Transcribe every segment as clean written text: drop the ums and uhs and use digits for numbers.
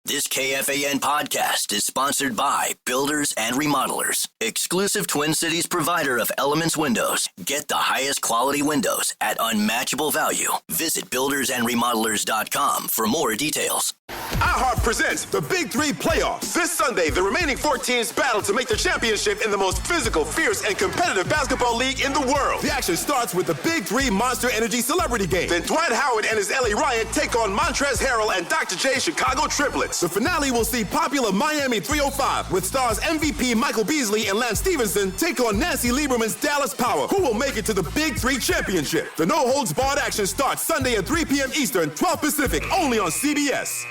This KFAN podcast is sponsored by Builders and Remodelers, exclusive Twin Cities provider of Elements Windows. Get the highest quality windows at unmatchable value. Visit buildersandremodelers.com for more details. iHeart presents the Big Three Playoffs. This Sunday, the remaining 4 teams battle to make the championship in the most physical, fierce, and competitive basketball league in the world. The action starts with the Big Three Monster Energy Celebrity Game. Then Dwight Howard and his LA Riot take on Montrezl Harrell and Dr. J Chicago Triplets. The finale will see popular Miami 305 with stars MVP Michael Beasley and Lance Stevenson take on Nancy Lieberman's Dallas Power. Who will make it to the Big Three Championship? The no-holds-barred action starts Sunday at 3 p.m. Eastern, 12 Pacific, only on CBS.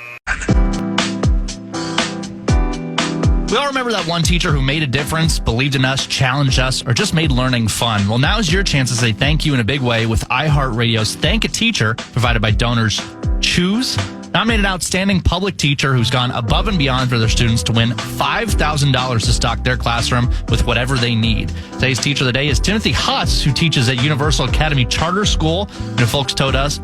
We all remember that one teacher who made a difference, believed in us, challenged us, or just made learning fun. Well, now is your chance to say thank you in a big way with iHeartRadio's Thank a Teacher, provided by donors Choose. Nominated outstanding public teacher who's gone above and beyond for their students to win $5,000 to stock their classroom with whatever they need. Today's teacher of the day is Timothy Huss, who teaches at Universal Academy Charter School, and who folks told us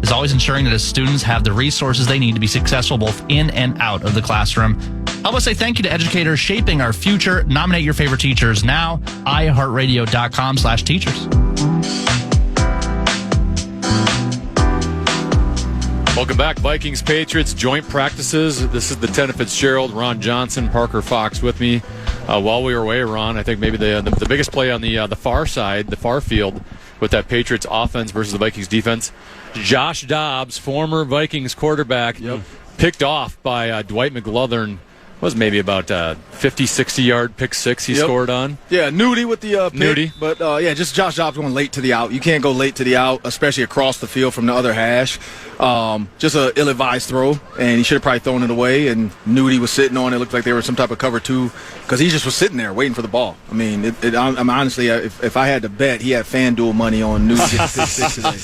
is always ensuring that his students have the resources they need to be successful both in and out of the classroom. Help us say thank you to educators shaping our future. Nominate your favorite teachers now. iHeartRadio.com/teachers. Welcome back, Vikings-Patriots joint practices. This is the Tennafitzgerald, Ron Johnson, Parker Fox with me. While we were away, Ron, I think maybe the biggest play on the far side, the far field, with that Patriots offense versus the Vikings defense. Josh Dobbs, former Vikings quarterback, picked off by Dwight McGlothern. Was maybe about 50, 60-yard pick six he scored on. Yeah, Nudie with the pick. Nudie. But, just Josh Dobbs going late to the out. You can't go late to the out, especially across the field from the other hash. Just an ill-advised throw, and he should have probably thrown it away, and Nudie was sitting on it. It looked like they were some type of cover two because he just was sitting there waiting for the ball. I mean, I'm honestly, if I had to bet, he had FanDuel money on Nudie getting pick six today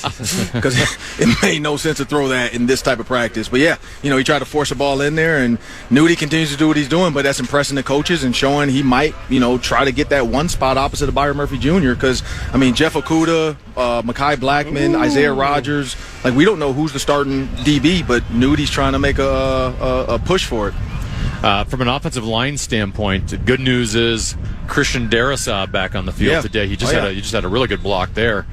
because it made no sense to throw that in this type of practice. But, yeah, he tried to force the ball in there, and Nudie continues to do what he's doing, but that's impressing the coaches and showing he might, try to get that one spot opposite of Byron Murphy Jr. because, Jeff Okudah, Mekhi Blackman, Isaiah Rodgers, we don't know who's the starting DB, but Nudie's trying to make a push for it. From an offensive line standpoint, good news is Christian Darrisaw back on the field today. He just had a really good block there,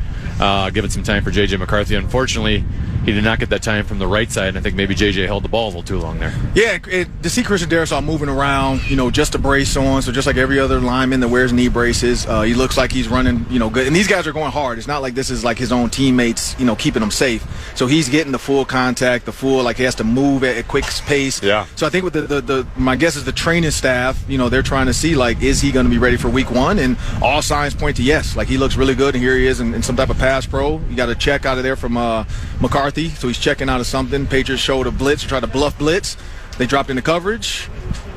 giving some time for J.J. McCarthy. Unfortunately, he did not get that time from the right side, and I think maybe J.J. held the ball a little too long there. Yeah, to see Christian Darrisaw moving around, just a brace on, so just like every other lineman that wears knee braces, he looks like he's running, good. And these guys are going hard. It's not like this is like his own teammates, keeping him safe. So he's getting the full contact, he has to move at a quick pace. Yeah. So I think with my guess is the training staff, they're trying to see, is he going to be ready for week one? And all signs point to yes. He looks really good, and here he is in some type of pass pro. You got a check out of there from McCarthy. So he's checking out of something. Patriots showed a blitz, tried to bluff blitz. They dropped into coverage.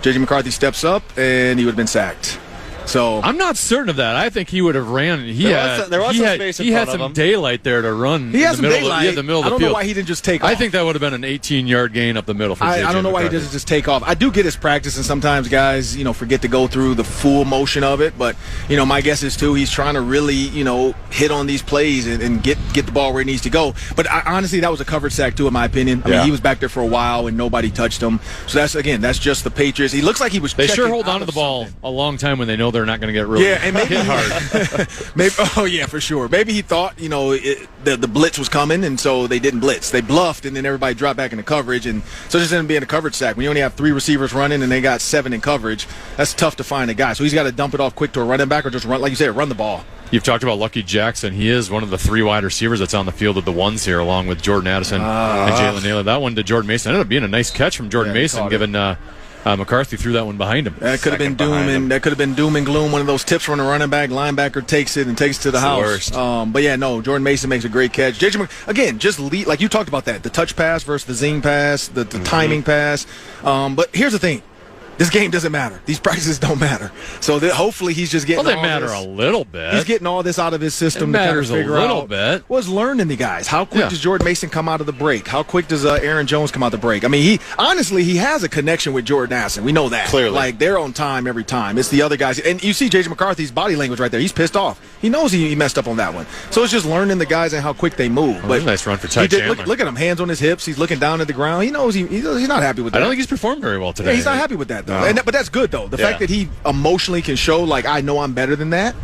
J.J. McCarthy steps up, and he would have been sacked. So I'm not certain of that. I think he would have ran. He had some daylight there to run. He had some daylight. He had the middle of the field. I don't know why he didn't just take off. I think that would have been an 18-yard gain up the middle for J.J. I don't know why he doesn't just take off. I do get his practice, and sometimes guys, forget to go through the full motion of it. But, my guess is, too, he's trying to really, hit on these plays and get the ball where it needs to go. But honestly, that was a covered sack, too, in my opinion. I mean, he was back there for a while, and nobody touched him. So that's just the Patriots. He looks like he was They sure hold on to the ball a long time when they know they're not going to get really and maybe hit hard. For sure. Maybe he thought, the blitz was coming, and so they didn't blitz. They bluffed, and then everybody dropped back into coverage, and so it just ended up being a coverage sack. When you only have 3 receivers running and they got 7 in coverage, that's tough to find a guy. So he's got to dump it off quick to a running back or just run, like you said, run the ball. You've talked about Lucky Jackson. He is one of the 3 wide receivers that's on the field with the ones here, along with Jordan Addison and Jalen Naylor. That one to Jordan Mason ended up being a nice catch from Jordan Mason, given McCarthy threw that one behind him. That could have been doom and gloom. One of those tips from the running back, linebacker takes it and takes it to the house. Jordan Mason makes a great catch. Again, just lead, like you talked about that, the touch pass versus the zing pass, the timing pass. But here's the thing. This game doesn't matter. These practices don't matter. So hopefully he's just getting. Well, they matter a little bit. He's getting all this out of his system. It matters a little bit. Was learning the guys. How quick does Jordan Mason come out of the break? How quick does Aaron Jones come out of the break? I mean, he has a connection with Jordan Addison. We know that. Clearly, they're on time every time. It's the other guys, and you see J.J. McCarthy's body language right there. He's pissed off. He knows he messed up on that one. So it's just learning the guys and how quick they move. But nice run for Ty Chandler. Look at him, hands on his hips. He's looking down at the ground. He knows he's not happy with that. I don't think he's performed very well today. Yeah, he's not happy with that, though. No. But that's good, though. The fact that he emotionally can show, like, I know I'm better than that,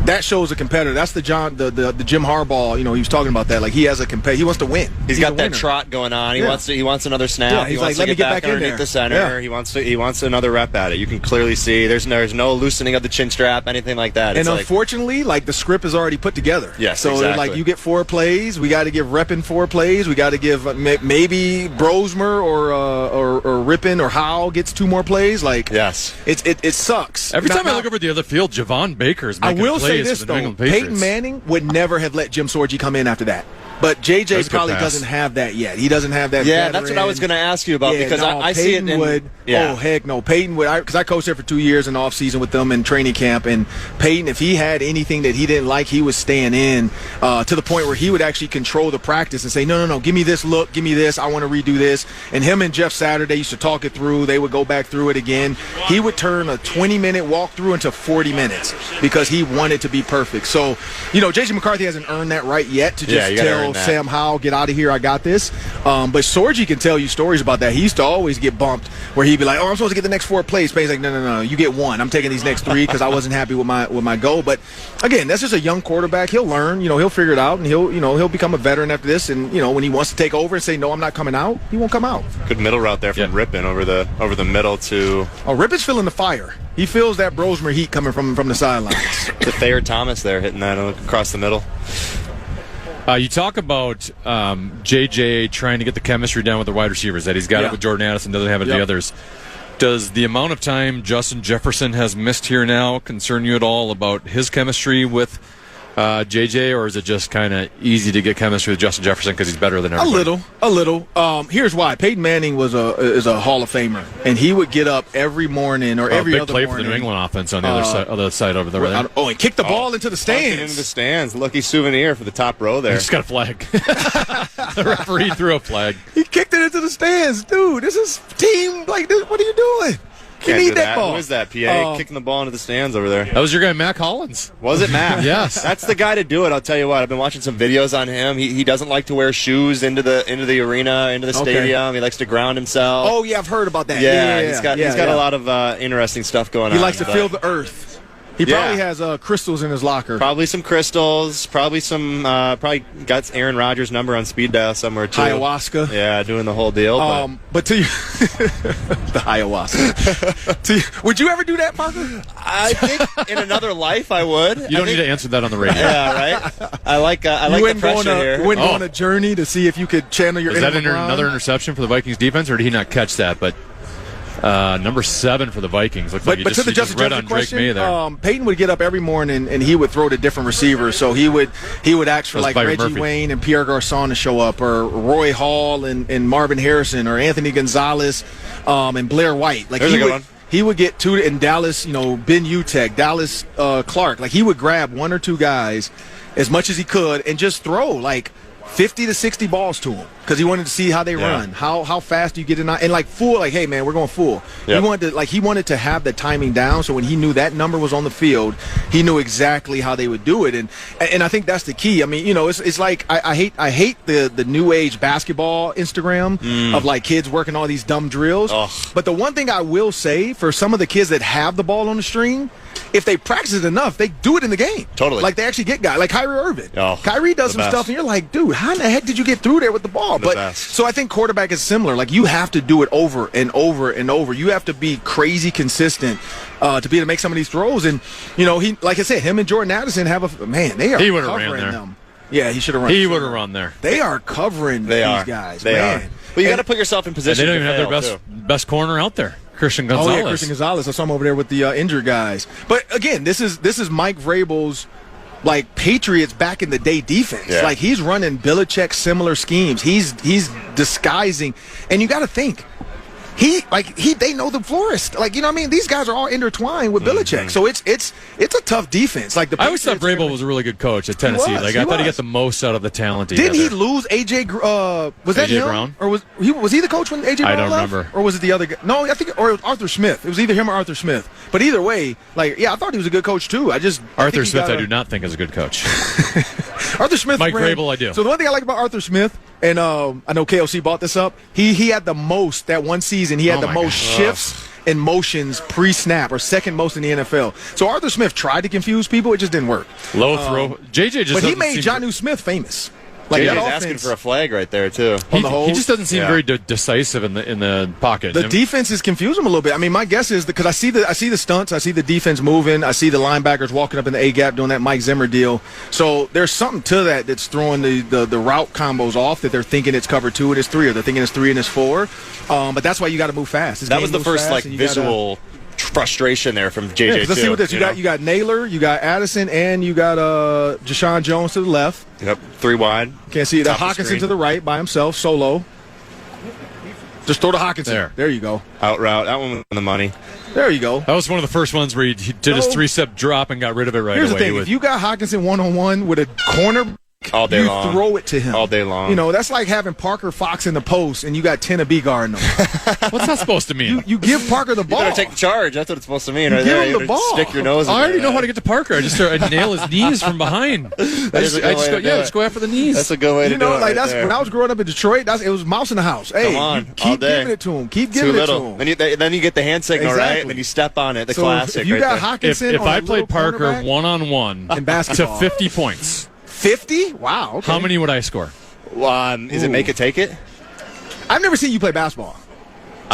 that shows a competitor. That's the Jim Harbaugh. He was talking about that. Like, he has a competitor. He wants to win. He's got that trot going on. He wants another snap. Yeah, he's he wants like, to let me get back in underneath there. The center. Yeah. He wants another rep at it. You can clearly see there's no loosening of the chin strap, anything like that. And unfortunately, the script is already put together. Yes, so exactly. You get 4 plays. We got to give Reppin 4 plays. We got to give maybe Brosmer or Rippin or Howe gets 2 more plays. Yes, it sucks. Every time I look over the other field, Javon Baker's making plays. I will say this though. Peyton Manning would never have let Jim Sorgi come in after that. But JJ probably doesn't have that yet. He doesn't have that. Yeah, that's what I was going to ask you about because I see it. Oh heck no, Peyton would. Because I coached there for 2 years in off season with them in training camp, and Peyton, if he had anything that he didn't like, he was staying in to the point where he would actually control the practice and say, no, give me this look, give me this, I want to redo this. And him and Jeff Saturday used to talk it through. They would go back through it again. He would turn a 20-minute walkthrough into 40 minutes because he wanted to be perfect. So, J.J. McCarthy hasn't earned that right yet to just tell Sam Howell, get out of here, I got this. But Sorgi can tell you stories about that. He used to always get bumped where he'd be like, I'm supposed to get the next 4 plays. But he's like, no, you get 1. I'm taking these next 3 because I wasn't happy with my goal. But again, that's just a young quarterback. He'll learn, he'll figure it out, and he'll become a veteran after this. And when he wants to take over and say, no, I'm not coming out, he won't come out. Good middle route there from Rippin over the middle to. Oh, Rippin's feeling the fire. He feels that Brosmer heat coming from the sidelines. The Thayer Thomas there hitting that across the middle. You talk about JJ trying to get the chemistry down with the wide receivers, that he's got it with Jordan Addison, doesn't have it with the others. Does the amount of time Justin Jefferson has missed here now concern you at all about his chemistry with JJ, or is it just kind of easy to get chemistry with Justin Jefferson because he's better than everybody? A little. Here's why. Peyton Manning is a Hall of Famer, and he would get up every morning or every other morning. Big play for the New England offense on the other side over there. And kicked the ball into the stands. Into the stands. Lucky souvenir for the top row there. He just got a flag. The referee threw a flag. He kicked it into the stands. Dude, this is team. What are you doing? You need that ball. Who is that, PA? Kicking the ball into the stands over there. That was your guy, Mac Hollins. Was it Mac? Yes. That's the guy to do it, I'll tell you what. I've been watching some videos on him. He doesn't like to wear shoes into the arena, into the stadium. He likes to ground himself. Oh, yeah, I've heard about that. Yeah, he's got a lot of interesting stuff going on. He likes to feel the earth. He probably has crystals in his locker. Probably some crystals. Probably some. Probably got Aaron Rodgers' number on speed dial somewhere too. Ayahuasca. Yeah, doing the whole deal. But to you, the ayahuasca. Would you ever do that, Parker? I think in another life I would. You don't need to answer that on the radio. Yeah, right. I like the pressure here. You went on a journey to see if you could channel your. Is that another interception for the Vikings defense, or did he not catch that? But. Number 7 for the Vikings. Looks like but to the Justin Jefferson question, Peyton would get up every morning and he would throw to different receivers. So he would ask for Reggie Murphy. Wayne and Pierre Garçon to show up, or Roy Hall and Marvin Harrison, or Anthony Gonzalez and Blair White. There's a good one. He would get 2 in Dallas, Ben Utek, Dallas Clark. He would grab 1 or 2 guys as much as he could and just throw 50 to 60 balls to him because he wanted to see how they run, how fast you get in, and full, hey man, we're going full. Yep. He wanted to have the timing down, so when he knew that number was on the field, he knew exactly how they would do it, and I think that's the key. I mean, it's like I hate the new age basketball Instagram of kids working all these dumb drills. But the one thing I will say for some of the kids that have the ball on the string, if they practice it enough, they do it in the game. Totally. They actually get guys like Kyrie Irving. Kyrie does some stuff, and you're like, dude, how in the heck did you get through there with the ball? So I think quarterback is similar. You have to do it over and over and over. You have to be crazy consistent to be able to make some of these throws. And he, like I said, him and Jordan Addison have they are covering them. Yeah, he should have run. He would have run there. They are covering these guys. They are. But you got to put yourself in position. They don't even have their best corner out there. Christian Gonzalez. Oh yeah, Christian Gonzalez. I saw him over there with the injured guys. But again, this is Mike Vrabel's Patriots back in the day defense. Yeah. He's running Belichick similar schemes. He's disguising, and you got to think they know the florist. Like, you know what I mean? These guys are all intertwined with Belichick. So it's a tough defense. Like I always thought Vrabel was a really good coach at Tennessee. I thought he got the most out of the talent. Didn't he lose AJ? Was that AJ him? Brown? Or was he the coach when AJ Brown I don't left? remember. Or was it the other guy? No, I think, or it was Arthur Smith. It was either him or Arthur Smith. But either way, I thought he was a good coach too. Arthur Smith, I do not think is a good coach. Arthur Smith. Mike Vrabel, I do. So the one thing I like about Arthur Smith, and I know KOC bought this up, he had the most that one season. He had the most shifts and motions pre-snap, or second most in the NFL. So Arthur Smith tried to confuse people. It just didn't work. Low throw. JJ just. But he made Jonnu Smith famous. Like JJ's asking for a flag right there too. He just doesn't seem very decisive in the pocket. The defense is confusing him a little bit. I mean, my guess is because I see the stunts, I see the defense moving, I see the linebackers walking up in the A gap doing that Mike Zimmer deal. So there's something to that that's throwing the route combos off, that they're thinking it's cover 2 and it's 3, or they're thinking it's 3 and it's 4. But that's why you got to move fast. That was the first visual frustration there from JJ. Let's see what this. You got Naylor, you got Addison, and you got Jashawn Jones to the left. Yep, 3 wide. Can't see that. Hawkinson to the right by himself, solo. Just throw to Hawkinson. There you go. Out route. That one was on the money. There you go. That was one of the first ones where he did his 3-step drop and got rid of it right away. Here's the thing. If you got Hawkinson one-on-one with a corner, all day you long. Throw it to him all day long. You know, that's like having Parker Fox in the post and you got Tennafitzgerald guarding him. What's that supposed to mean? You give Parker the ball. You better take the charge. That's what it's supposed to mean. You give him the ball. Stick your nose. I already know how to get to Parker. I just nail his knees from behind. Just go after the knees. That's a good way to do it. That's when I was growing up in Detroit. It was mouse in the house. Hey, come on, keep giving it to him. Keep giving it to him. Then you get the hand signal right, and then you step on it. The classic. If you got Hawkinson, if I played Parker one-on-one in basketball to 50 points. 50? Wow. Okay. How many would I score? Is it make it take it? I've never seen you play basketball.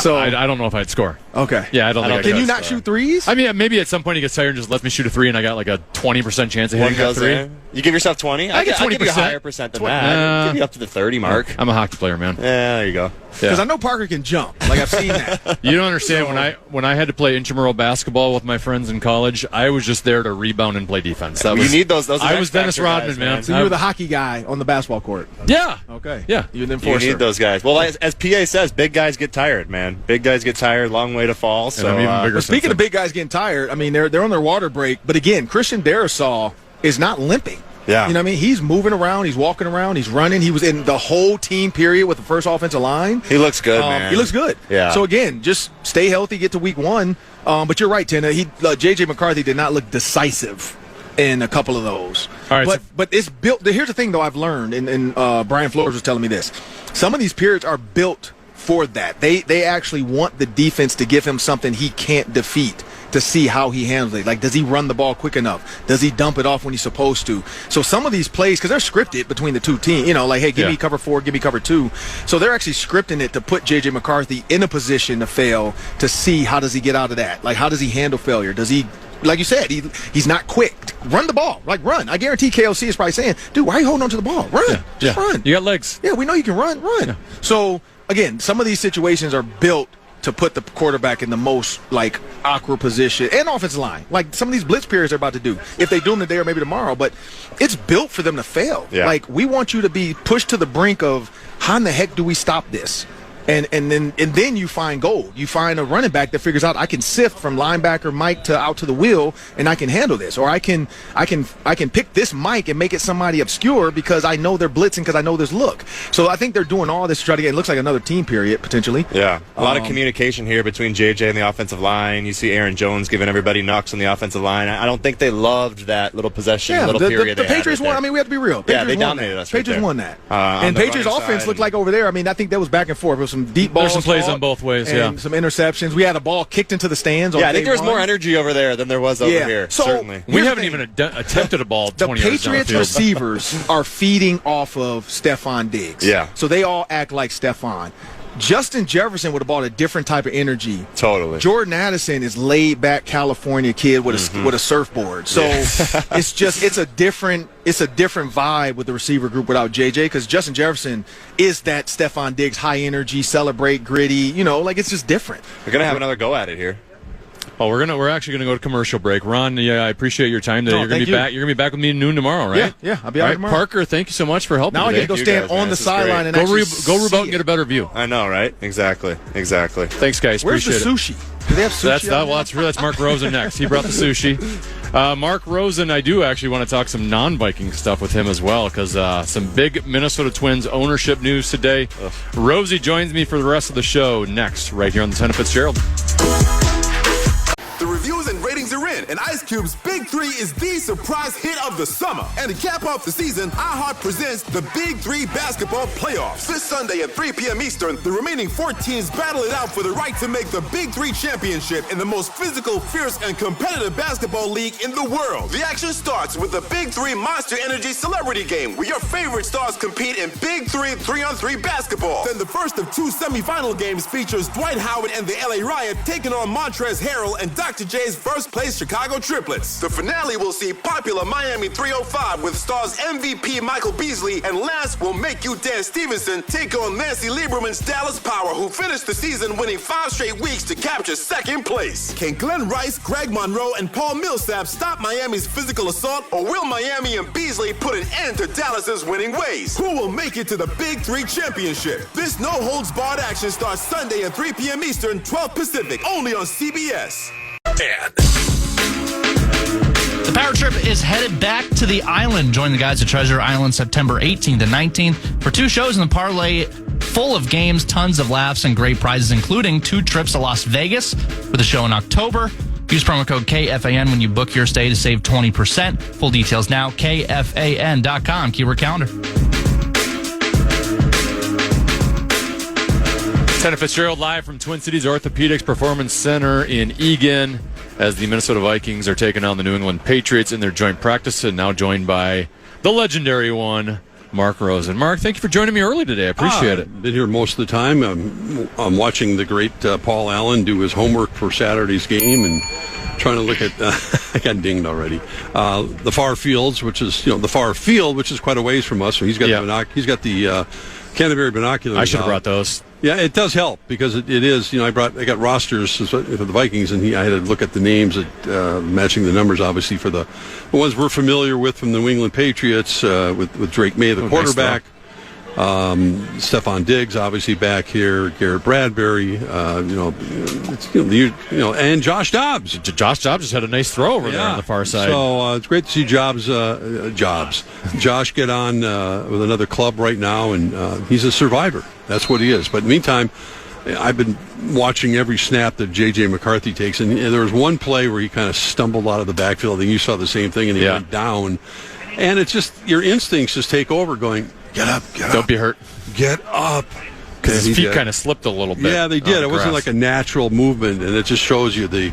So I don't know if I'd score. Okay. Yeah, I don't think I could. Can you not shoot threes? I mean, maybe at some point he gets tired and just lets me shoot a 3, and I got like a 20% chance of hitting that 3. You give yourself 20? I get 20%. I'll give you a higher percent than that. Give you up to the 30 mark. I'm a hockey player, man. Yeah, there you go. Because I know Parker can jump. Like, I've seen that. You don't understand. When I had to play intramural basketball with my friends in college, I was just there to rebound and play defense. You need those. I was Dennis Rodman, man. So you were the hockey guy on the basketball court. Yeah. Okay. Yeah. You're the enforcer. You need those guys. Well, as PA says, big guys get tired, man. Big guys get tired. Long way to fall. So I'm even bigger. Speaking of big guys getting tired, I mean, they're on their water break. But again, Christian Darrisaw is not limping. Yeah. You know what I mean? He's moving around. He's walking around. He's running. He was in the whole team period with the first offensive line. He looks good, man. He looks good. Yeah. So, again, just stay healthy, get to week 1. But you're right, Tenna. J.J. McCarthy did not look decisive in a couple of those. All right, but it's built. Here's the thing, though, I've learned, and Brian Flores was telling me this. Some of these periods are built for that. They actually want the defense to give him something he can't defeat, to see how he handles it. Like, does he run the ball quick enough? Does he dump it off when he's supposed to? So some of these plays, because they're scripted between the two teams, like, hey, give me cover 4, give me cover 2. So they're actually scripting it to put J.J. McCarthy in a position to fail, to see how does he get out of that. Like, how does he handle failure? Does he, like you said, he's not quick. Run the ball. Like, run. I guarantee KOC is probably saying, dude, why are you holding on to the ball? Run. Just run. You got legs. Yeah, we know you can run. Yeah. So, again, some of these situations are built to put the quarterback in the most, like, awkward position, and offensive line. Like, some of these blitz periods they're about to do. If they do them today or maybe tomorrow, but it's built for them to fail. Yeah. Like, we want you to be pushed to the brink of, how in the heck do we stop this? And then you find gold. You find a running back that figures out, I can sift from linebacker Mike to out to the wheel, and I can handle this. Or I can pick this Mike and make it somebody obscure because I know they're blitzing, because I know this look. So I think they're doing all this to try to get. It looks like another team period potentially. Yeah, a lot of communication here between JJ and the offensive line. You see Aaron Jones giving everybody knocks on the offensive line. I don't think they loved that little possession, period. The Patriots won. I mean, we have to be real. Patriots they dominated us. Patriots won that. And Patriots offense looked like over there. I mean, I think that was back and forth. It was some deep balls. There's some plays on both ways, and some interceptions. We had a ball kicked into the stands. Yeah, I think there was more energy over there than there was over here. So, certainly, we haven't even attempted a ball. The 20 yards down the Patriots field. receivers are feeding off of Stephon Diggs. Yeah, so they all act like Stephon. Justin Jefferson would have brought a different type of energy. Totally. Jordan Addison is laid back California kid with a surfboard. So it's a different vibe with the receiver group without JJ, because Justin Jefferson is that Stephon Diggs high energy, celebrate, gritty. Like, it's just different. We're gonna have another go at it here. Oh, we're actually gonna go to commercial break. Ron, I appreciate your time today. No, You're gonna be back. You're gonna be back with me at noon tomorrow, right? Yeah, I'll be out tomorrow. Parker, thank you so much for helping. Now today. I get to go stand on the sideline and go actually Rube out and get a better view. I know, right? Exactly. Thanks, guys. Where's Appreciate the sushi? Do they have sushi? That's Mark Rosen next. He brought the sushi. Mark Rosen, I do actually want to talk some non-Viking stuff with him as well, because some big Minnesota Twins ownership news today. Rosey joins me for the rest of the show next, right here on the Tennafitzgerald. The reviews and ratings are in, and Ice Cube's Big 3 is the surprise hit of the summer. And to cap off the season, iHeart presents the Big 3 Basketball Playoffs. This Sunday at 3 p.m. Eastern, the remaining 4 teams battle it out for the right to make the Big 3 championship in the most physical, fierce, and competitive basketball league in the world. The action starts with the Big 3 Monster Energy Celebrity Game, where your favorite stars compete in Big 3 3-on-3 basketball. Then the first of 2 semifinal games features Dwight Howard and the LA Riot taking on Montrezl Harrell and Dr. J's first-place Chicago triplets. The finale will see popular Miami 305 with stars MVP Michael Beasley, and last will Make You Dance Stevenson take on Nancy Lieberman's Dallas Power, who finished the season winning 5 straight weeks to capture second place. Can Glenn Rice, Greg Monroe, and Paul Millsap stop Miami's physical assault, or will Miami and Beasley put an end to Dallas's winning ways? Who will make it to the Big 3 championship? This no-holds-barred action starts Sunday at 3 p.m. Eastern, 12 Pacific, only on CBS. The Power Trip is headed back to the island. Join the guys at Treasure Island September 18th and 19th for 2 shows in the parlay full of games, tons of laughs, and great prizes, including 2 trips to Las Vegas with a show in October. Use promo code KFAN when you book your stay to save 20%. Full details now, KFAN.com, keyword calendar. Tennafitzgerald live from Twin Cities Orthopedics Performance Center in Eagan, as the Minnesota Vikings are taking on the New England Patriots in their joint practice, and now joined by the legendary one, Mark Rosen. Mark, thank you for joining me early today. I appreciate it. Been here most of the time. I'm watching the great Paul Allen do his homework for Saturday's game and trying to look at. I got dinged already. The far fields, which is the far field, which is quite a ways from us. So he's got the Canterbury binoculars. I should have brought those. Yeah, it does help because it is. I got rosters for the Vikings, and I had to look at the names, matching the numbers, obviously, for the ones we're familiar with from the New England Patriots, with Drake May, the quarterback, Stephon Diggs, obviously back here, Garrett Bradbury, and Josh Dobbs. Josh Dobbs just had a nice throw over there on the far side. So it's great to see Josh get on with another club right now, and he's a survivor. That's what he is. But meantime, I've been watching every snap that J.J. McCarthy takes, and there was one play where he kind of stumbled out of the backfield, and you saw the same thing, and he went down. And it's just your instincts just take over going, get up. Don't be hurt. Get up. Because his feet kind of slipped a little bit. Yeah, they did. It wasn't like a natural movement, and it just shows you this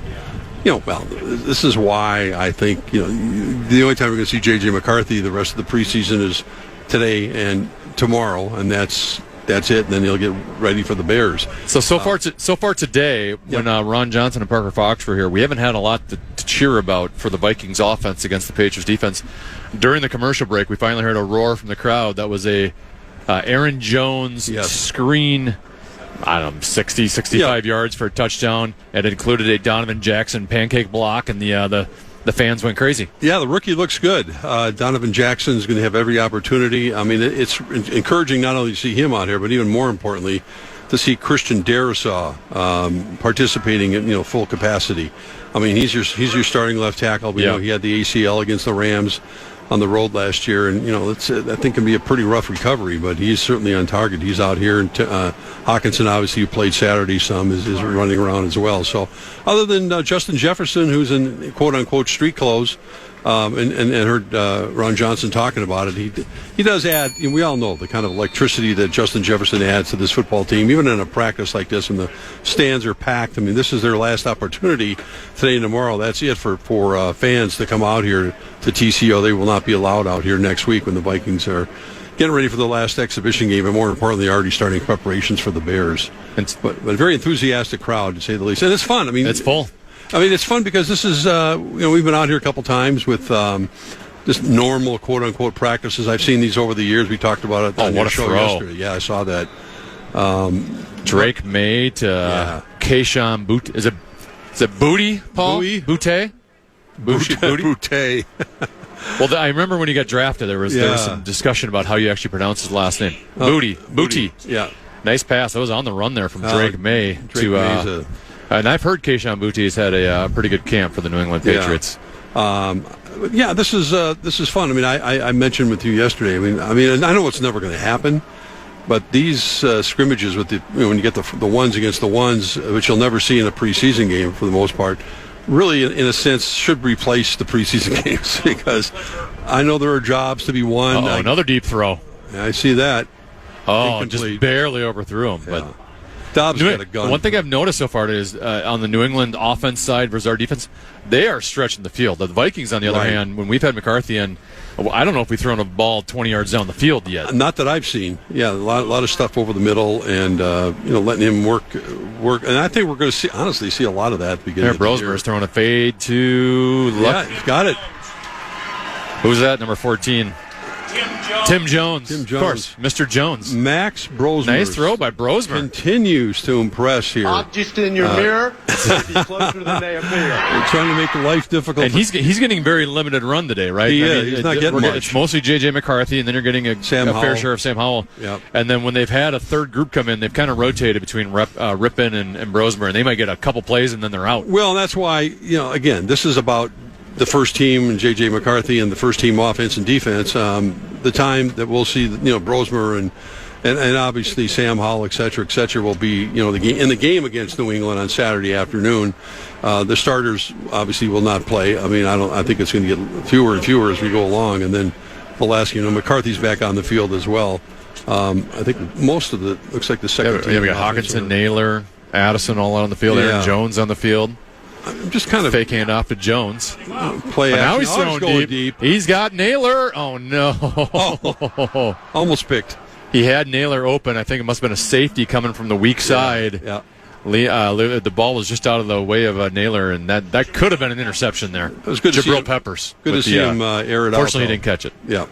is why I think, the only time we're going to see J.J. McCarthy the rest of the preseason is today and tomorrow, and that's it, and then he'll get ready for the Bears. So far today, when Ron Johnson and Parker Fox were here, we haven't had a lot to cheer about for the Vikings offense against the Patriots defense. During the commercial break, we finally heard a roar from the crowd. That was a Aaron Jones screen, 60, 65 yards for a touchdown. It included a Donovan Jackson pancake block, and the fans went crazy. Yeah, the rookie looks good. Donovan Jackson is going to have every opportunity. I mean, it's encouraging not only to see him out here, but even more importantly, to see Christian Darrisaw participating at full capacity. I mean, he's your starting left tackle. We know he had the ACL against the Rams on the road last year, and I think can be a pretty rough recovery, but he's certainly on target. He's out here, and Hawkinson, obviously, who played Saturday some, is running around as well. So other than Justin Jefferson, who's in quote-unquote street clothes, and heard Ron Johnson talking about it, he does add, we all know the kind of electricity that Justin Jefferson adds to this football team, even in a practice like this when the stands are packed. I mean, this is their last opportunity today and tomorrow. That's it for fans to come out here to TCO. They will not be allowed out here next week when the Vikings are getting ready for the last exhibition game, and more importantly, already starting preparations for the Bears. But a very enthusiastic crowd, to say the least. And it's fun. I mean, it's full. I mean, it's fun because this is, we've been out here a couple times with just normal, quote-unquote, practices. I've seen these over the years. We talked about it on your show yesterday. Yeah, I saw that. Drake May to Keyshawn Boot. Is it Is it Booty, Paul? Booty? Booty? Boutte. Well, I remember when he got drafted, there was some discussion about how you actually pronounce his last name. Booty. Yeah. Nice pass. That was on the run there from Drake May. May's and I've heard Keyshawn Boutte has had a pretty good camp for the New England Patriots. This is fun. I mean, I mentioned with you yesterday. I mean, I know it's never going to happen, but these scrimmages with when you get the ones against the ones, which you'll never see in a preseason game for the most part, really, in a sense, should replace the preseason games because I know there are jobs to be won. Another deep throw. I see that. Oh, just barely overthrew him. Yeah. But Dobbs got a gun. One thing I've noticed so far is on the New England offense side versus our defense, they are stretching the field. The Vikings, on the other hand, when we've had McCarthy in, I don't know if we've thrown a ball 20 yards down the field yet. Not that I've seen. Yeah, a lot of stuff over the middle, and letting him work. And I think we're going to honestly see a lot of that beginning. Brosmer is throwing a fade to Luck. Yeah, he's got it. Who's that? Number 14. Tim Jones. Of course, Mr. Jones. Max Brosmer. Nice throw by Brosmer. Continues to impress here. Just in your mirror, be closer than they appear. They're trying to make life difficult. And he's getting very limited run today, right? He's not getting much. It's mostly J.J. McCarthy, and then you're getting a fair share of Sam Howell. Yep. And then when they've had a third group come in, they've kind of rotated between Rippin and Brosmer, and they might get a couple plays, and then they're out. Well, that's why, again, this is about the first team and J.J. McCarthy and the first team offense and defense. The time that we'll see, Brosmer and obviously Sam Howell, et cetera, will be, in the game against New England on Saturday afternoon. The starters obviously will not play. I mean, I think it's going to get fewer and fewer as we go along. And then Pulaski, McCarthy's back on the field as well. I think most of looks like the second team. Yeah, we got Hawkinson, Naylor, Addison all out on the field. Yeah. Aaron Jones on the field. I'm just kind of fake hand off to Jones. Play now he's throwing deep. He's got Naylor. Oh no! Almost picked. He had Naylor open. I think it must have been a safety coming from the weak side. Yeah. The ball was just out of the way of Naylor, and that could have been an interception there. It was good Jabril to see him, Peppers. Good to see him air it out. Fortunately, he didn't catch it. Yeah.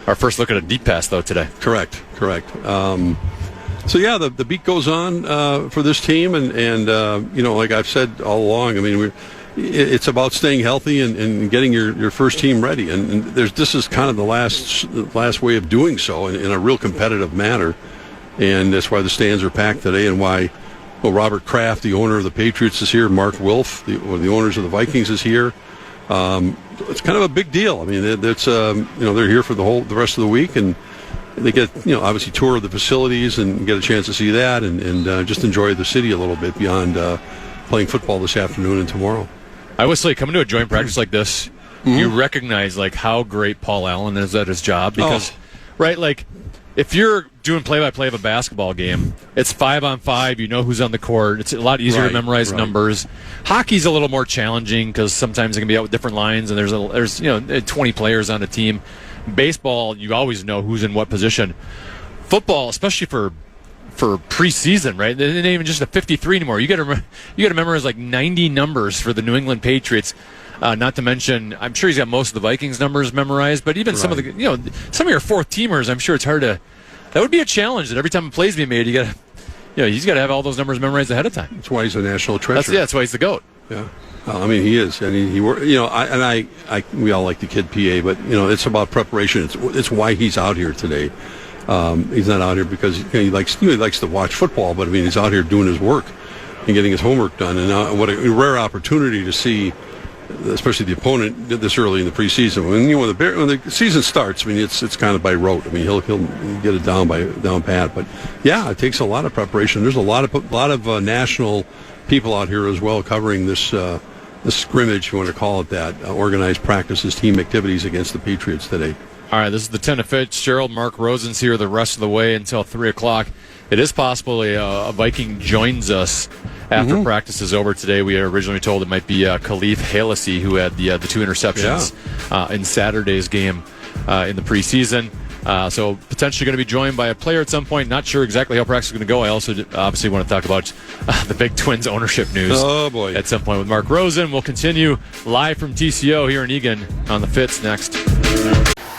Our first look at a deep pass though today. Correct. So yeah, the beat goes on for this team, and like I've said all along, I mean, it's about staying healthy and getting your first team ready, and this is kind of the last way of doing so in a real competitive manner, and that's why the stands are packed today, and why Robert Kraft, the owner of the Patriots, is here. Mark Wilf, the owners of the Vikings, is here. It's kind of a big deal. I mean, it's they're here for the rest of the week, and they get, obviously tour of the facilities and get a chance to see that and just enjoy the city a little bit beyond playing football this afternoon and tomorrow. I would say coming to a joint practice like this, you recognize how great Paul Allen is at his job because, right, if you're doing play-by-play of a basketball game, it's 5-on-5. You know who's on the court. It's a lot easier to memorize numbers. Hockey's a little more challenging because sometimes it can be out with different lines and there's 20 players on a team. Baseball, you always know who's in what position. Football, especially for preseason, right? It ain't even just a 53 anymore. You got to memorize 90 numbers for the New England Patriots. Not to mention, I'm sure he's got most of the Vikings numbers memorized, but even some of the some of your fourth teamers, I'm sure it's hard to. That would be a challenge. That every time a play's being made, he's got to have all those numbers memorized ahead of time. That's why he's a national treasure. That's why he's the GOAT. Yeah. I mean, he is, and he we all like the kid PA, but it's about preparation. It's why he's out here today. He's not out here because he likes to watch football, but I mean, he's out here doing his work and getting his homework done. And what a rare opportunity to see, especially the opponent this early in the preseason. When the season starts, I mean, it's kind of by rote. I mean, he'll get it down pat, but yeah, it takes a lot of preparation. There's a lot of national people out here as well covering this scrimmage, if you want to call it that, organized practices, team activities against the Patriots today. All right, this is the Tennafitzgerald. Mark Rosen's here the rest of the way until 3 o'clock. It is possible a Viking joins us after practice is over today. We were originally told it might be Khalif Halassi, who had the 2 interceptions in Saturday's game in the preseason. So potentially going to be joined by a player at some point. Not sure exactly how practice is going to go. I also obviously want to talk about the Big Twins ownership news at some point with Mark Rosen. We'll continue live from TCO here in Eagan on the Fitz next.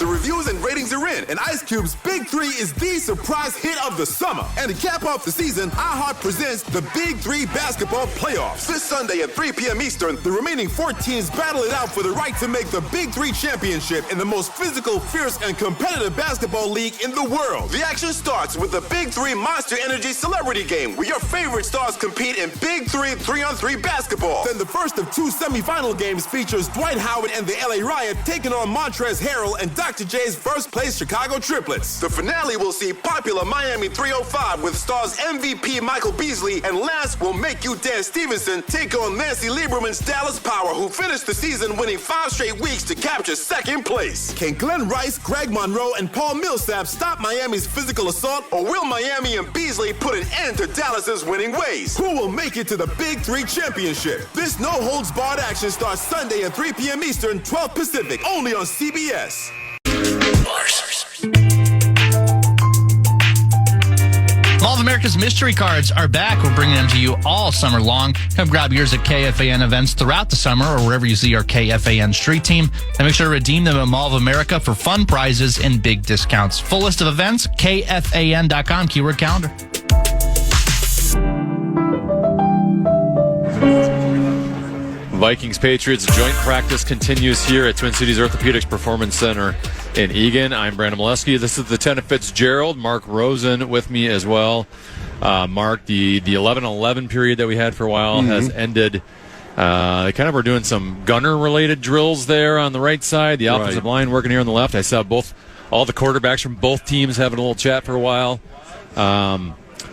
The reviews and ratings are in. in, and Ice Cube's Big Three is the surprise hit of the summer. And to cap off the season, iHeart presents the Big Three Basketball Playoffs. This Sunday at 3 p.m. Eastern, the remaining 4 teams battle it out for the right to make the Big Three championship in the most physical, fierce, and competitive basketball league in the world. The action starts with the Big Three Monster Energy Celebrity Game, where your favorite stars compete in Big Three 3-on-3 basketball. Then the first of 2 semifinal games features Dwight Howard and the LA Riot taking on Montrezl Harrell and Dr. J's first-place Chicago Triplets. The finale will see popular Miami 305 with stars MVP Michael Beasley, and last will Make You Dance Stevenson take on Nancy Lieberman's Dallas Power, who finished the season winning 5 straight weeks to capture second place. Can Glenn Rice, Greg Monroe, and Paul Millsap stop Miami's physical assault, or will Miami and Beasley put an end to Dallas's winning ways? Who will make it to the Big Three Championship? This no-holds-barred action starts Sunday at 3 p.m. Eastern, 12 Pacific, only on CBS. Mall of America's mystery cards are back. We're bringing them to you all summer long. Come grab yours at KFAN events throughout the summer or wherever you see our KFAN street team. And make sure to redeem them at Mall of America for fun prizes and big discounts. Full list of events, KFAN.com, keyword calendar. Vikings-Patriots joint practice continues here at Twin Cities Orthopedics Performance Center in Eagan. I'm Brandon Molesky. This is the Tennafitzgerald. Mark Rosen with me as well. Mark, the 11-11 period that we had for a while has ended. They kind of were doing some gunner-related drills there on the right side. The offensive line working here on the left. I saw all the quarterbacks from both teams having a little chat for a while.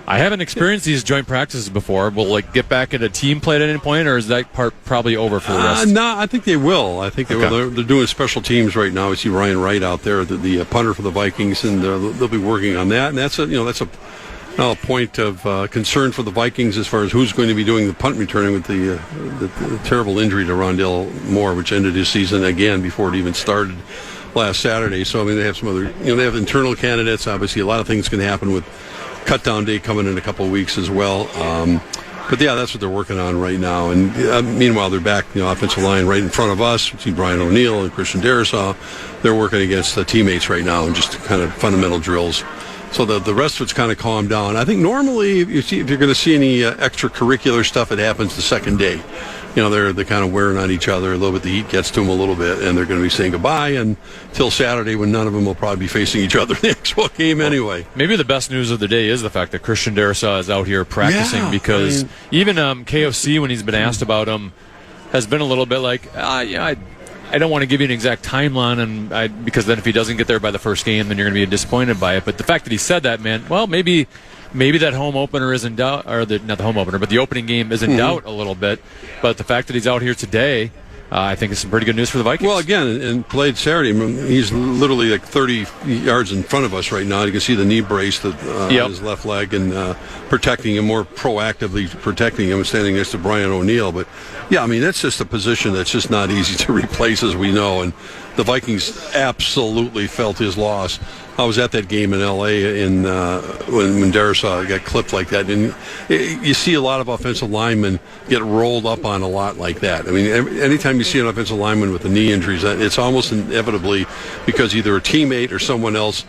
I haven't experienced these joint practices before. Will get back into team play at any point, or is that part probably over for the rest? No, I think they will. I think they will. They're doing special teams right now. We see Ryan Wright out there, the punter for the Vikings, and they'll be working on that. And that's a point of concern for the Vikings as far as who's going to be doing the punt returning with the terrible injury to Rondale Moore, which ended his season again before it even started last Saturday. So they have some other, they have internal candidates. Obviously, a lot of things can happen with cut down day coming in a couple of weeks as well. But that's what they're working on right now. And meanwhile, they're back, offensive line right in front of us. We see Brian O'Neill and Christian Darisaw. They're working against the teammates right now and just kind of fundamental drills. So the rest of it's kind of calmed down. I think normally if you're going to see any extracurricular stuff, it happens the second day. They're kind of wearing on each other a little bit. The heat gets to them a little bit, and they're going to be saying goodbye until Saturday, when none of them will probably be facing each other in the actual game anyway. Maybe the best news of the day is the fact that Christian Darisaw is out here practicing, because even KFC, when he's been asked about him, has been a little bit like, I don't want to give you an exact timeline, because then if he doesn't get there by the first game, then you're going to be disappointed by it. But the fact that he said that, man, well, maybe that home opener is in doubt, or not the home opener, but the opening game is in doubt a little bit. But the fact that he's out here today, I think is some pretty good news for the Vikings. Well, again, and played Saturday. He's literally like 30 yards in front of us right now. You can see the knee brace on his left leg, and protecting him, more proactively protecting him, standing next to Brian O'Neill. But, that's just a position that's just not easy to replace, as we know. And the Vikings absolutely felt his loss. I was at that game in L.A. when Darisaw got clipped like that. And you see a lot of offensive linemen get rolled up on a lot like that. Anytime you see an offensive lineman with a knee injury, it's almost inevitably because either a teammate or someone else,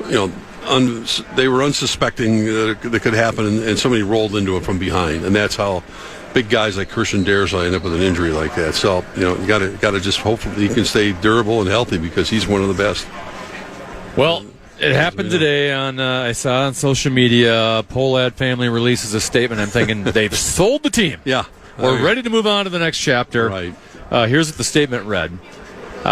they were unsuspecting that could happen, and somebody rolled into it from behind. And that's how big guys like Christian Darisaw end up with an injury like that. So, you got to just hope that he can stay durable and healthy, because he's one of the best. Well, it happened today I saw on social media, Polad family releases a statement. I'm thinking they've sold the team. Yeah. We're ready to move on to the next chapter. Right. Here's what the statement read.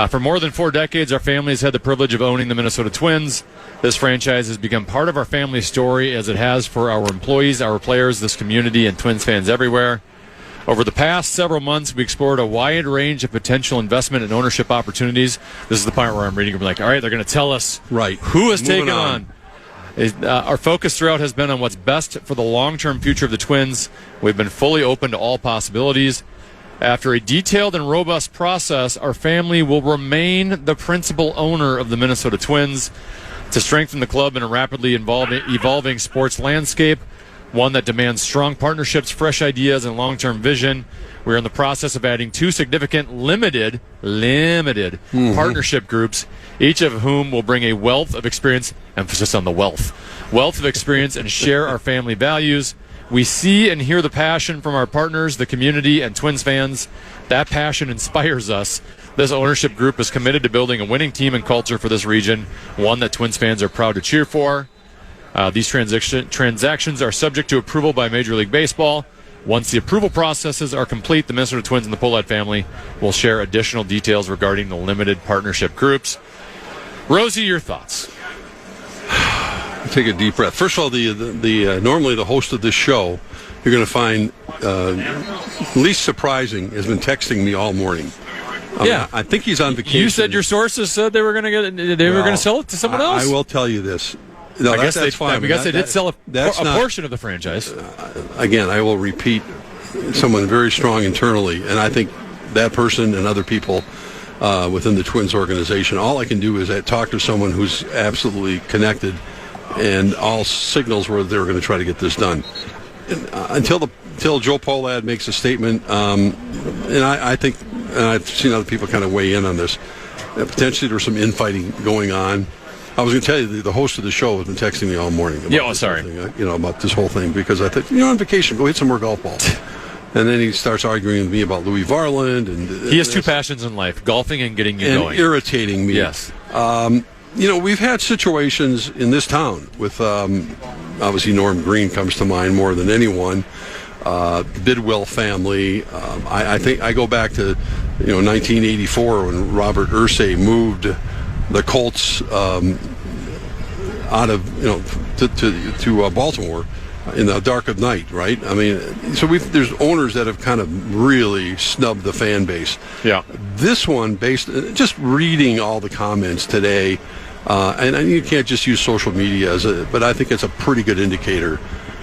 For more than 4 decades, our family has had the privilege of owning the Minnesota Twins. This franchise has become part of our family story, as it has for our employees, our players, this community, and Twins fans everywhere. Over the past several months, we explored a wide range of potential investment and ownership opportunities. This is the part where I'm reading. I'm like, all right, they're going to tell us who has taken on. Our focus throughout has been on what's best for the long-term future of the Twins. We've been fully open to all possibilities. After a detailed and robust process, our family will remain the principal owner of the Minnesota Twins. To strengthen the club in a rapidly evolving sports landscape, one that demands strong partnerships, fresh ideas, and long-term vision. We're in the process of adding 2 significant limited partnership groups, each of whom will bring a wealth of experience, emphasis on the wealth of experience, and share our family values. We see and hear the passion from our partners, the community, and Twins fans. That passion inspires us. This ownership group is committed to building a winning team and culture for this region, one that Twins fans are proud to cheer for. These transactions are subject to approval by Major League Baseball. Once the approval processes are complete, the Minnesota Twins and the Pohlad family will share additional details regarding the limited partnership groups. Rosey, your thoughts? Take a deep breath. First of all, normally the host of this show, you're going to find least surprising, has been texting me all morning. I think he's on vacation. You said your sources said they were going to sell it to someone else. I will tell you this. No, I guess that's fine. I guess they did sell a portion of the franchise. Again, I will repeat, someone very strong internally, and I think that person and other people within the Twins organization, all I can do is talk to someone who's absolutely connected, and all signals were they were going to try to get this done. Until Joe Pohlad makes a statement, and I think, and I've seen other people kind of weigh in on this, potentially there's some infighting going on. I was going to tell you, the host of the show has been texting me all morning about this whole thing, because I thought, on vacation, go hit some more golf balls. And then he starts arguing with me about Louis Varland. And he has 2 passions in life, golfing and getting you going. And irritating me. Yes. We've had situations in this town with, obviously Norm Green comes to mind more than anyone, the Bidwell family. I think I go back to 1984 when Robert Irsay moved the Colts out of to Baltimore in the dark of night, right? I mean, so there's owners that have kind of really snubbed the fan base. Yeah. This one, just reading all the comments today, and you can't just use social media but I think it's a pretty good indicator.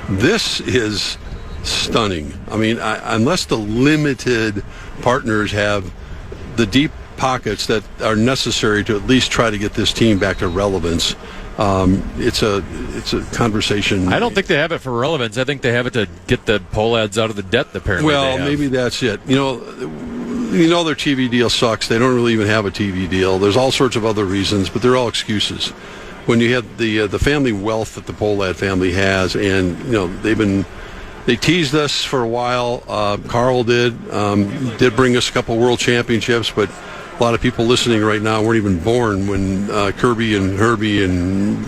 This is stunning. I mean, unless the limited partners have the deep pockets that are necessary to at least try to get this team back to relevance, it's a conversation. I don't think they have it for relevance. I think they have it to get the Pohlads out of the debt apparently. Well, maybe that's it. Their TV deal sucks. They don't really even have a TV deal. There's all sorts of other reasons, but they're all excuses. When you have the family wealth that the Pohlad family has, and they teased us for a while. Carl did bring us a couple world championships, but a lot of people listening right now weren't even born when Kirby and Herbie and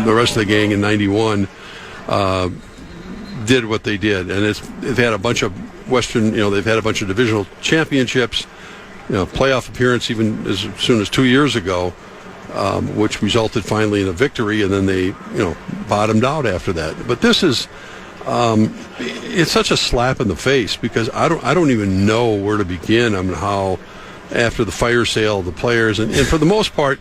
the rest of the gang in '91 did what they did, and they've had a bunch of they've had a bunch of divisional championships, playoff appearance even as soon as 2 years ago, which resulted finally in a victory, and then they bottomed out after that. But this is it's such a slap in the face, because I don't even know where to begin on how, after the fire sale, the players, and for the most part,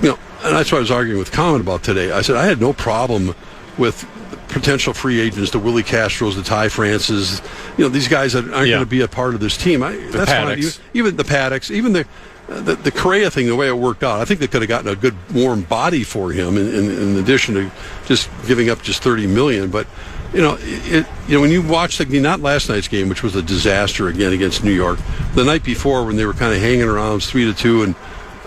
and that's what I was arguing with Common about today. I said I had no problem with potential free agents, the Willie Castros, the Ty Francis, these guys that aren't going to be a part of this team. That's fine. Even the Paddocks, even the Correa thing, the way it worked out, I think they could have gotten a good warm body for him in addition to just giving up just $30 million. But when you watch not last night's game, which was a disaster again against New York, the night before when they were kind of hanging around 3-2, and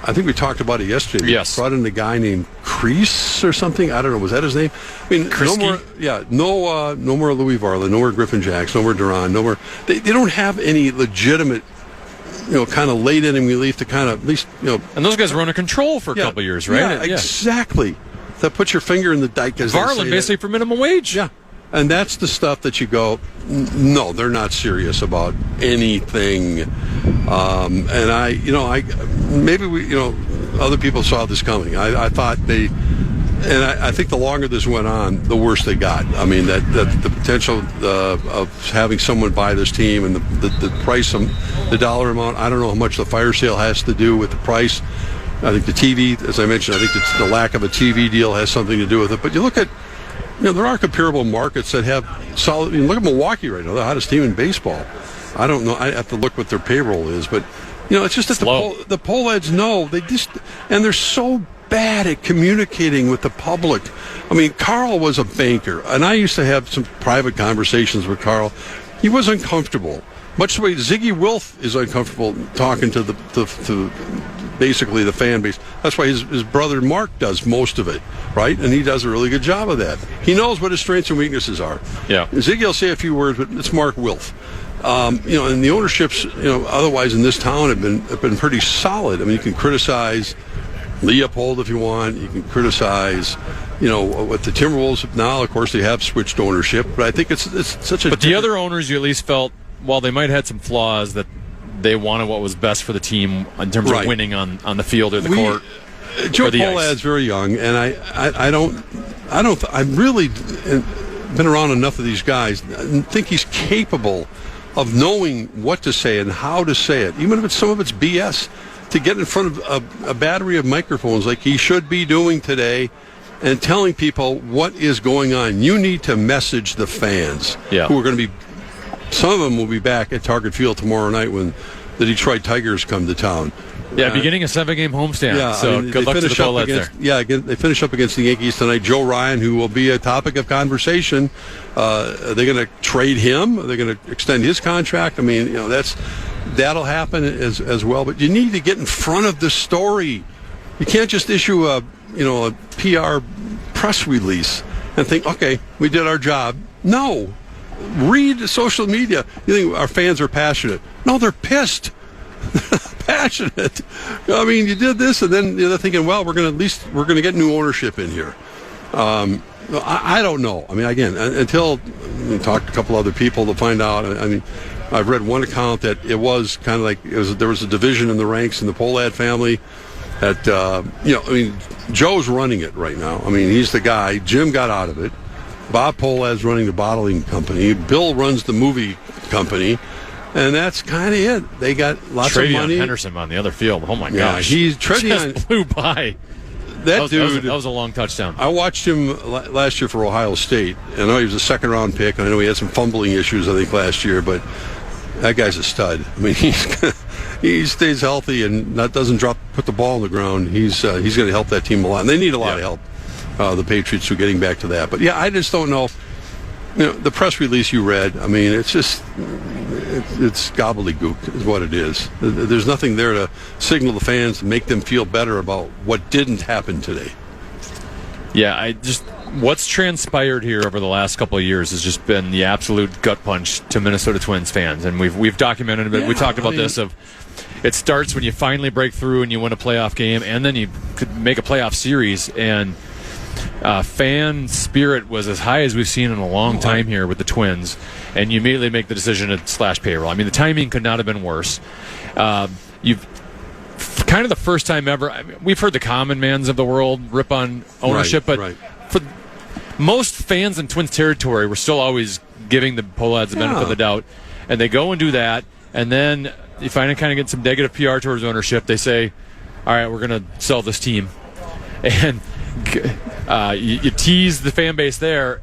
I think we talked about it yesterday. Yes. Brought in a guy named Kreese or something. I don't know. Was that his name? I mean, no more Louis Varland, no more Griffin Jacks, no more Duran, no more. They don't have any legitimate, kind of late inning relief to kind of at least, And those guys were under control for a couple years, right? Yeah, exactly. That puts your finger in the dike. As Varland basically for minimum wage. Yeah. And that's the stuff that you go, no, they're not serious about anything. And maybe other people saw this coming. I thought I think the longer this went on, the worse they got. I mean, that the potential of having someone buy this team and the price, the dollar amount, I don't know how much the fire sale has to do with the price. I think the TV, as I mentioned, I think the lack of a TV deal has something to do with it. But you look at, there are comparable markets that have solid. Look at Milwaukee right now, the hottest team in baseball. I don't know. I have to look what their payroll is, but it's just that the Pohlads know they just, and they're so bad at communicating with the public. I mean, Carl was a banker, and I used to have some private conversations with Carl. He was uncomfortable. Much the way Ziggy Wilf is uncomfortable talking to to basically the fan base. That's why his brother Mark does most of it, right? And he does a really good job of that. He knows what his strengths and weaknesses are. Yeah. Ziggy will say a few words, but it's Mark Wilf. And the ownerships, otherwise in this town have been pretty solid. I mean, you can criticize Leopold if you want. You can criticize, what the Timberwolves have now. Of course, they have switched ownership, but I think it's such a. But the other owners, you at least felt, while they might have had some flaws, that they wanted what was best for the team in terms of winning on the field or the court. Joe Polad's very young, and I've really been around enough of these guys and think he's capable of knowing what to say and how to say it, even if some of it's BS, to get in front of a battery of microphones like he should be doing today and telling people what is going on. You need to message the fans who are going to be. Some of them will be back at Target Field tomorrow night when the Detroit Tigers come to town. Yeah, beginning a 7-game homestand. Yeah, so good luck to the Polettes there. Yeah, they finish up against the Yankees tonight. Joe Ryan, who will be a topic of conversation. Are they going to trade him? Are they going to extend his contract? I mean, that'll happen as well. But you need to get in front of the story. You can't just issue a PR press release and think, okay, we did our job. No. Read social media. You think our fans are passionate? No, they're pissed. Passionate. I mean, you did this, and then they're thinking, well, we're going to get new ownership in here. I don't know. I mean, again, until we talked to a couple other people to find out. I mean, I've read one account that it was kind of like there was a division in the ranks in the Polad family. That Joe's running it right now. I mean, he's the guy. Jim got out of it. Bob Polad's running the bottling company. Bill runs the movie company. And that's kind of it. They got lots of money. Henderson on the other field. Oh, my gosh. He's just flew by. That dude. That was a long touchdown. I watched him last year for Ohio State. I know he was a second-round pick. I know he had some fumbling issues, I think, last year. But that guy's a stud. I mean, he stays healthy and doesn't put the ball on the ground. He's going to help that team a lot. And they need a lot of help. The Patriots are getting back to that. But, yeah, I just don't know. The press release you read, I mean, it's just, it's gobbledygook is what it is. There's nothing there to signal the fans and make them feel better about what didn't happen today. Yeah, what's transpired here over the last couple of years has just been the absolute gut punch to Minnesota Twins fans. And we've documented it. We talked about this it starts when you finally break through and you win a playoff game, and then you could make a playoff series, and fan spirit was as high as we've seen in a long time here with the Twins, and you immediately make the decision to slash payroll. I mean, the timing could not have been worse. You've kind of the first time ever. I mean, we've heard the common mans of the world rip on ownership, but for most fans in Twins territory, we're still always giving the Polads the benefit of the doubt, and they go and do that, and then you finally kind of get some negative PR towards ownership. They say, all right, we're going to sell this team, and you tease the fan base there,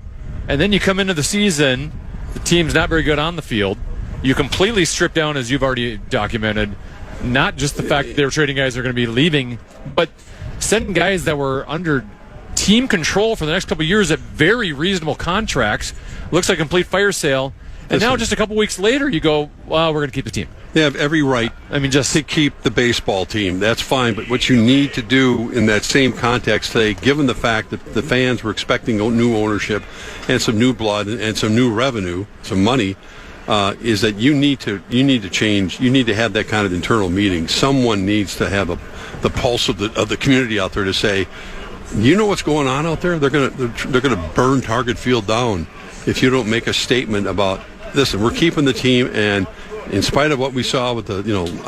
and then you come into the season, the team's not very good on the field. You completely strip down, as you've already documented, not just the fact that they were trading guys that are going to be leaving, but sending guys that were under team control for the next couple of years at very reasonable contracts. Looks like a complete fire sale. And now just a couple weeks later, you go, well, we're going to keep the team. They have every right to keep the baseball team. That's fine. But what you need to do in that same context today, given the fact that the fans were expecting new ownership and some new blood and some new revenue, some money, is that you need to change. You need to have that kind of internal meeting. Someone needs to have the pulse of the community out there to say, you know what's going on out there? They're gonna burn Target Field down if you don't make a statement about, listen, we're keeping the team, and in spite of what we saw with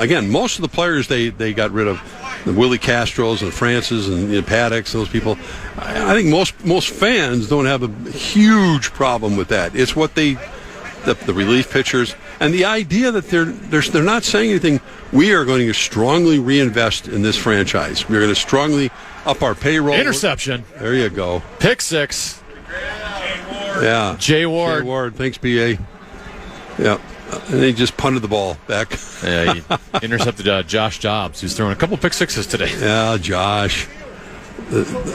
again, most of the players they got rid of, the Willie Castros and Francis and Paddocks, those people. I think most fans don't have a huge problem with that. It's what the relief pitchers and the idea that they're not saying anything. We are going to strongly reinvest in this franchise. We're going to strongly up our payroll. Interception. There you go. Pick six. Yeah. Jay Ward. Jay Ward. Thanks, BA. Yeah. And he just punted the ball back. Yeah, he intercepted Josh Dobbs, who's thrown a couple pick sixes today. Yeah, Josh.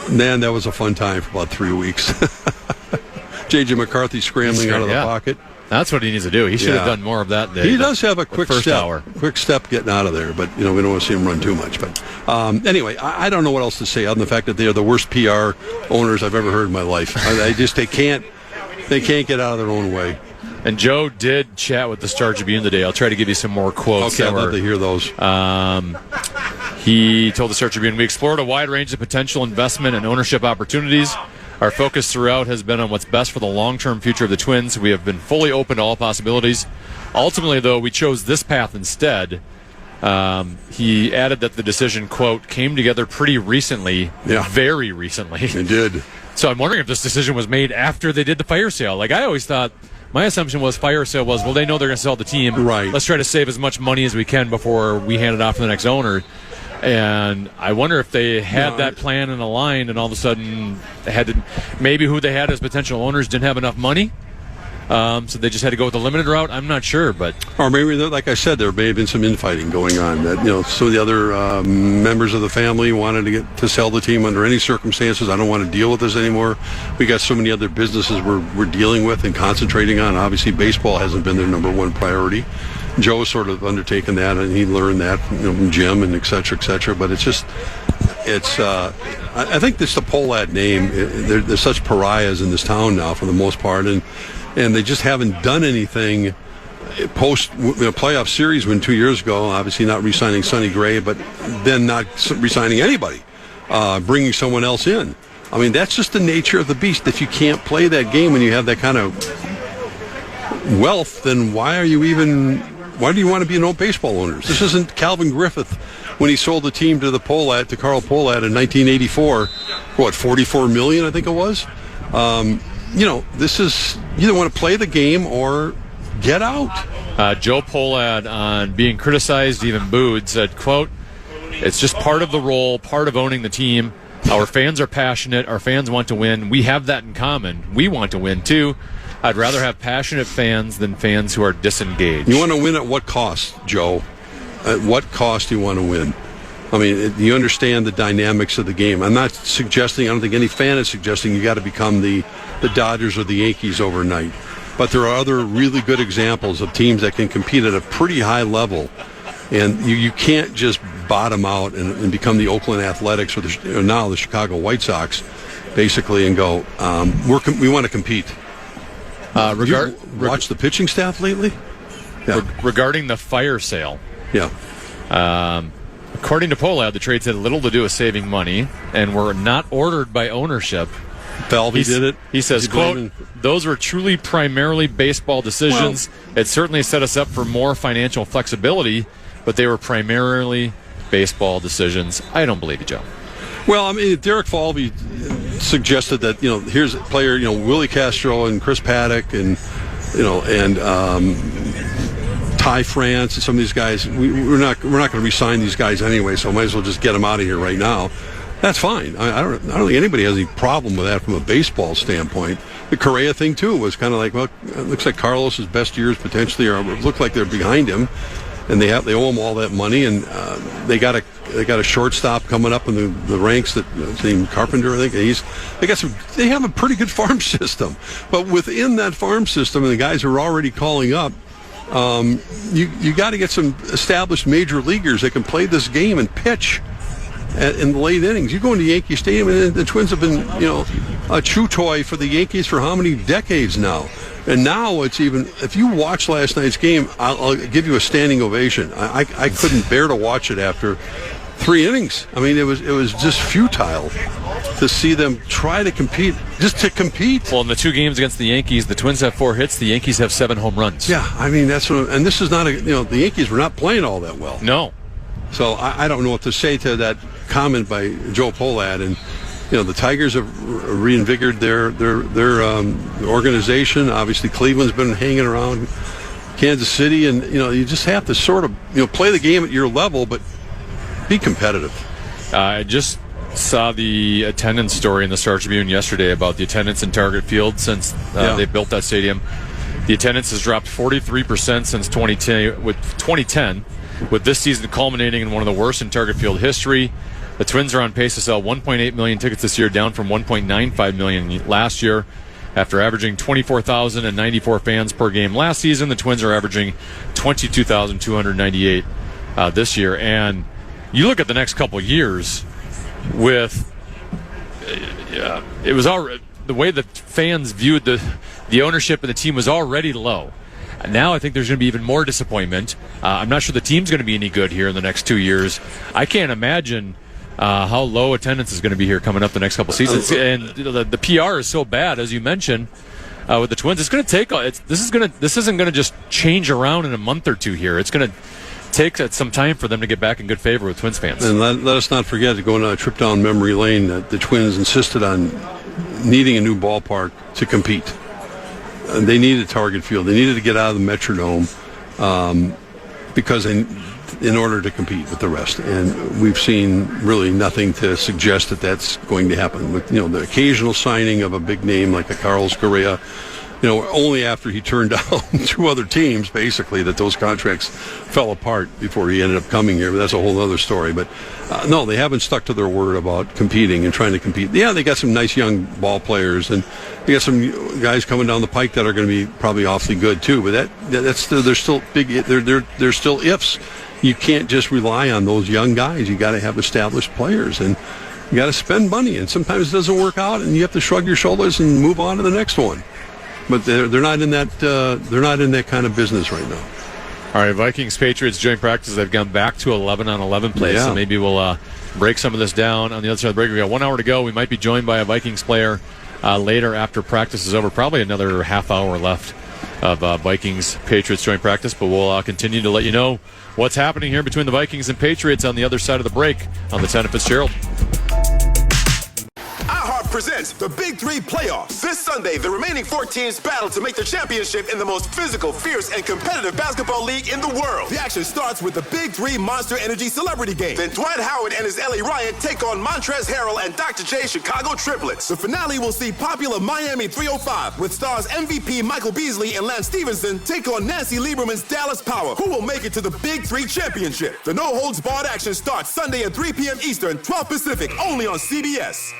man, that was a fun time for about 3 weeks. J.J. McCarthy scrambling out of the pocket. That's what he needs to do. He should have done more of that. He does have a quick step. Quick step getting out of there, but we don't want to see him run too much. But anyway, I don't know what else to say other than the fact that they are the worst PR owners I've ever heard in my life. They can't get out of their own way. And Joe did chat with the Star Tribune today. I'll try to give you some more quotes. Okay, I'd love to hear those. He told the Star Tribune, "We explored a wide range of potential investment and ownership opportunities. Our focus throughout has been on what's best for the long-term future of the Twins. We have been fully open to all possibilities. Ultimately, though, we chose this path instead." He added that the decision, quote, "came together pretty recently, very recently." It did. So I'm wondering if this decision was made after they did the fire sale. Like, I always thought, my assumption was fire sale was, well, they know they're going to sell the team. Right. Let's try to save as much money as we can before we hand it off to the next owner. And I wonder if they had that plan in a line and all of a sudden maybe who they had as potential owners didn't have enough money. So they just had to go with the limited route. I'm not sure, but or maybe, like I said, there may have been some infighting going on. That some of the other members of the family wanted to get to sell the team under any circumstances. I don't want to deal with this anymore. We got so many other businesses we're dealing with and concentrating on. Obviously, baseball hasn't been their number one priority. Joe sort of undertaken that, and he learned that from Jim and et cetera, et cetera. But it's I think this the Pohlad name. They're such pariahs in this town now, for the most part, and they just haven't done anything post playoff series win 2 years ago. Obviously, not re-signing Sonny Gray, but then not re-signing anybody, bringing someone else in. I mean, that's just the nature of the beast. If you can't play that game when you have that kind of wealth, then why do you want to be an old baseball owner? This isn't Calvin Griffith when he sold the team to Carl Pohlad in 1984 for $44 million, I think it was. This is, you don't want to play the game or get out. Joe Pohlad, on being criticized, even booed, said, quote, "It's just part of the role, part of owning the team. Our fans are passionate. Our fans want to win. We have that in common. We want to win too. I'd rather have passionate fans than fans who are disengaged." You want to win at what cost, Joe? At what cost do you want to win? I mean, you understand the dynamics of the game. I'm not suggesting, I don't think any fan is suggesting you got to become the Dodgers or the Yankees overnight. But there are other really good examples of teams that can compete at a pretty high level. And you can't just bottom out and become the Oakland Athletics or now the Chicago White Sox, basically, and go, we want to compete. Watch the pitching staff lately? Yeah. Regarding the fire sale. Yeah. According to Pohlad, the trades had little to do with saving money and were not ordered by ownership. Falvey did it. He says, quote, "Those were truly primarily baseball decisions. It certainly set us up for more financial flexibility, but they were primarily baseball decisions." I don't believe you, Joe. Well, I mean, Derek Falvey suggested that, here's a player, Willie Castro and Chris Paddock and Ty France and some of these guys. We're not going to re-sign these guys anyway, so might as well just get them out of here right now. That's fine. I don't think anybody has any problem with that from a baseball standpoint. The Correa thing too was kind of like, well, it looks like Carlos's best years potentially look like they're behind him, and they owe him all that money, and they got a shortstop coming up in the ranks that's named Carpenter, I think. They have a pretty good farm system, but within that farm system, and the guys are already calling up. You got to get some established major leaguers that can play this game and pitch in the late innings. You go into Yankee Stadium, and the Twins have been, a chew toy for the Yankees for how many decades now? And now it's even. If you watch last night's game, I'll give you a standing ovation. I couldn't bear to watch it after 3 innings. I mean, it was just futile to see them try to compete, just to compete. Well, in the 2 games against the Yankees, the Twins have 4 hits. The Yankees have 7 home runs. Yeah, I mean that's what. And this is not the Yankees were not playing all that well. No. So I don't know what to say to that comment by Joe Pohlad. And the Tigers have reinvigorated their organization. Obviously, Cleveland's been hanging around, Kansas City, and you just have to sort of play the game at your level, but be competitive. I just saw the attendance story in the Star Tribune yesterday about the attendance in Target Field since they built that stadium. The attendance has dropped 43% since 2010, with this season culminating in one of the worst in Target Field history. The Twins are on pace to sell 1.8 million tickets this year, down from 1.95 million last year. After averaging 24,094 fans per game last season, the Twins are averaging 22,298 this year. And you look at the next couple years with it was already, the way the fans viewed the ownership of the team was already low. And now I think there's going to be even more disappointment. I'm not sure the team's going to be any good here in the next 2 years. I can't imagine how low attendance is going to be here coming up the next couple seasons. And the PR is so bad, as you mentioned, with the Twins. It's going to take. This isn't going to just change around in a month or two here. It's going to take some time for them to get back in good favor with Twins fans. And let us not forget, going on a trip down memory lane, that the Twins insisted on needing a new ballpark to compete. They needed Target Field. They needed to get out of the Metrodome because in order to compete with the rest. And we've seen really nothing to suggest that that's going to happen. With the occasional signing of a big name like a Carlos Correa, only after he turned down 2 other teams, basically, that those contracts fell apart before he ended up coming here. But that's a whole other story. But no, they haven't stuck to their word about competing and trying to compete. Yeah, they got some nice young ball players, and they got some guys coming down the pike that are going to be probably awfully good too. But that's there's still big. There's still ifs. You can't just rely on those young guys. You got to have established players, and you got to spend money. And sometimes it doesn't work out, and you have to shrug your shoulders and move on to the next one. But they're not in that kind of business right now. All right, Vikings-Patriots joint practice. They've gone back to 11-on-11 play, so maybe we'll break some of this down. On the other side of the break, we got 1 hour to go. We might be joined by a Vikings player later after practice is over. Probably another half hour left of Vikings-Patriots joint practice, but we'll continue to let you know what's happening here between the Vikings and Patriots on the other side of the break on the Tennafitzgerald. Presents the Big Three Playoffs. This Sunday, the remaining 4 teams battle to make the championship in the most physical, fierce, and competitive basketball league in the world. The action starts with the Big Three Monster Energy Celebrity Game. Then Dwight Howard and his LA Riot take on Montrezl Harrell and Dr. J Chicago Triplets. The finale will see popular Miami 305 with stars MVP Michael Beasley and Lance Stevenson take on Nancy Lieberman's Dallas Power. Who will make it to the Big Three Championship? The no-holds-barred action starts Sunday at 3 p.m. Eastern, 12 Pacific, only on CBS.